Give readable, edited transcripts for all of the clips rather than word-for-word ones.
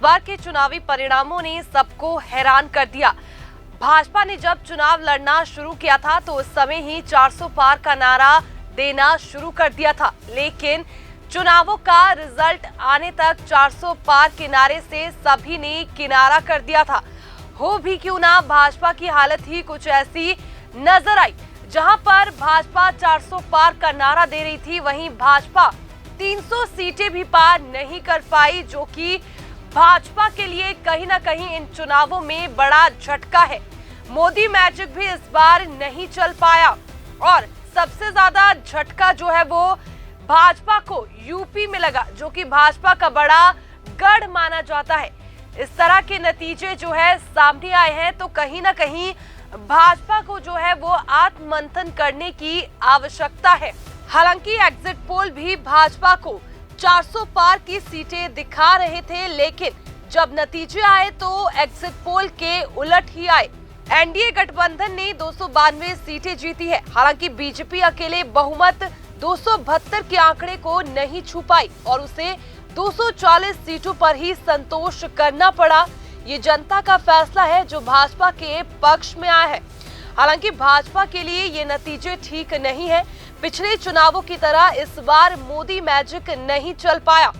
बार के चुनावी परिणामों ने सबको हैरान कर दिया। भाजपा ने जब चुनाव लड़ना शुरू किया था तो उस समय ही 400 पार का नारा देना शुरू कर दिया था, लेकिन चुनावों का रिजल्ट आने तक 400 पार के नारे से सभी ने किनारा कर दिया था। हो भी क्यों ना, भाजपा की हालत ही कुछ ऐसी नजर आई। जहां पर भाजपा 400 पार का नारा दे रही थी, वहीं भाजपा 300 सीटें भी पार नहीं कर पाई, जो कि भाजपा के लिए कहीं ना कहीं इन चुनावों में बड़ा झटका है। मोदी मैजिक भी इस बार नहीं चल पाया और सबसे ज्यादा झटका जो है वो भाजपा को यूपी में लगा, जो कि भाजपा का बड़ा गढ़ माना जाता है। इस तरह के नतीजे जो है सामने आए हैं तो कहीं ना कहीं भाजपा को जो है वो आत्ममंथन करने की आवश्यकता है। हालांकि एग्जिट पोल भी भाजपा को 400 पार की सीटें दिखा रहे थे, लेकिन जब नतीजे आए तो एग्जिट पोल के उलट ही आए। एनडीए गठबंधन ने 292 सीटें जीती है। हालांकि बीजेपी अकेले बहुमत 272 के आंकड़े को नहीं छू पाई और उसे 240 सीटों पर ही संतोष करना पड़ा। ये जनता का फैसला है जो भाजपा के पक्ष में आया है। हालांकि भाजपा के लिए ये नतीजे ठीक नहीं है। पिछले चुनावों की तरह इस बार मोदी मैजिक नहीं चल पाया।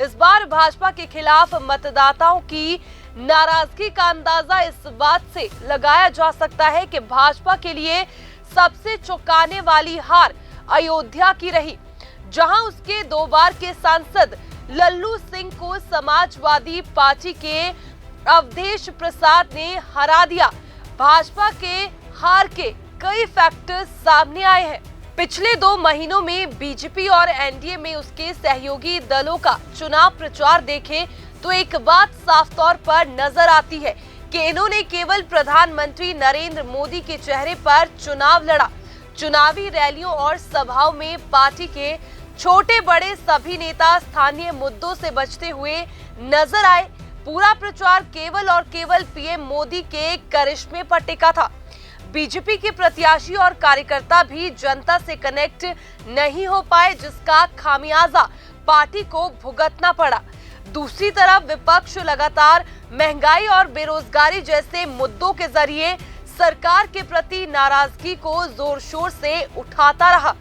इस बार भाजपा के खिलाफ मतदाताओं की नाराजगी का अंदाजा इस बात से लगाया जा सकता है कि भाजपा के लिए सबसे चौंकाने वाली हार अयोध्या की रही, जहां उसके 2 बार के सांसद लल्लू सिंह को समाजवादी पार्टी के अवधेश प्रसाद ने हरा दिया। भाजपा के हार के कई फैक्टर्स सामने आए हैं। पिछले 2 महीनों में बीजेपी और एनडीए में उसके सहयोगी दलों का चुनाव प्रचार देखें तो एक बात साफ तौर पर नजर आती है कि इन्होंने केवल प्रधानमंत्री नरेंद्र मोदी के चेहरे पर चुनाव लड़ा। चुनावी रैलियों और सभाओं में पार्टी के छोटे बड़े सभी नेता स्थानीय मुद्दों से बचते हुए नजर आए। पूरा प्रचार केवल और केवल पीएम मोदी के करिश्मे पर टिका था। बीजेपी के प्रत्याशी और कार्यकर्ता भी जनता से कनेक्ट नहीं हो पाए, जिसका खामियाजा पार्टी को भुगतना पड़ा। दूसरी तरफ विपक्ष लगातार महंगाई और बेरोजगारी जैसे मुद्दों के जरिए सरकार के प्रति नाराजगी को जोर शोर से उठाता रहा।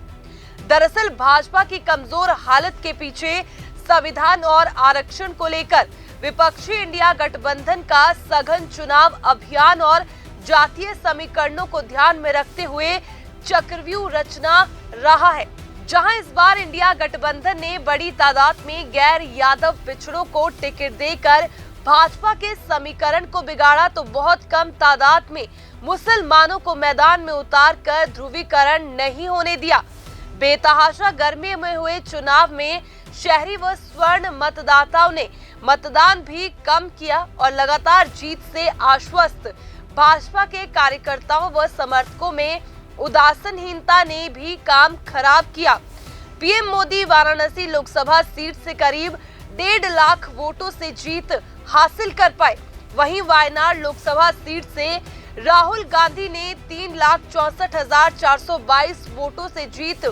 दरअसल भाजपा की कमजोर हालत के पीछे संविधान और आरक्षण को लेकर विपक्षी इंडिया गठबंधन का सघन चुनाव अभियान और जातीय समीकरणों को ध्यान में रखते हुए चक्रव्यूह रचना रहा है, जहां इस बार इंडिया गठबंधन ने बड़ी तादाद में गैर यादव पिछड़ों को टिकट देकर भाजपा के समीकरण को बिगाड़ा, तो बहुत कम तादाद में मुसलमानों को मैदान में उतारकर ध्रुवीकरण नहीं होने दिया। बेतहाशा गर्मी में हुए चुनाव में शहरी व स्वर्ण मतदाताओं ने मतदान भी कम किया और लगातार जीत से आश्वस्त भाजपा के कार्यकर्ताओं व समर्थकों में उदासीनता ने भी काम खराब किया। पीएम मोदी वाराणसी लोकसभा सीट से करीब 1.5 लाख वोटों से जीत हासिल कर पाए। वहीं वायनाड लोकसभा सीट से राहुल गांधी ने 3,64,422 वोटों से जीत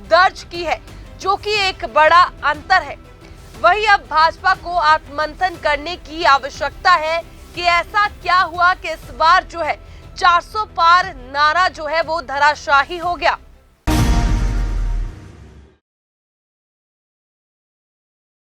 दर्ज की है, जो कि एक बड़ा अंतर है। वहीं अब भाजपा को आत्ममंथन करने की आवश्यकता है कि ऐसा क्या हुआ कि इस बार जो है 400 पार नारा जो है वो धराशायी हो गया।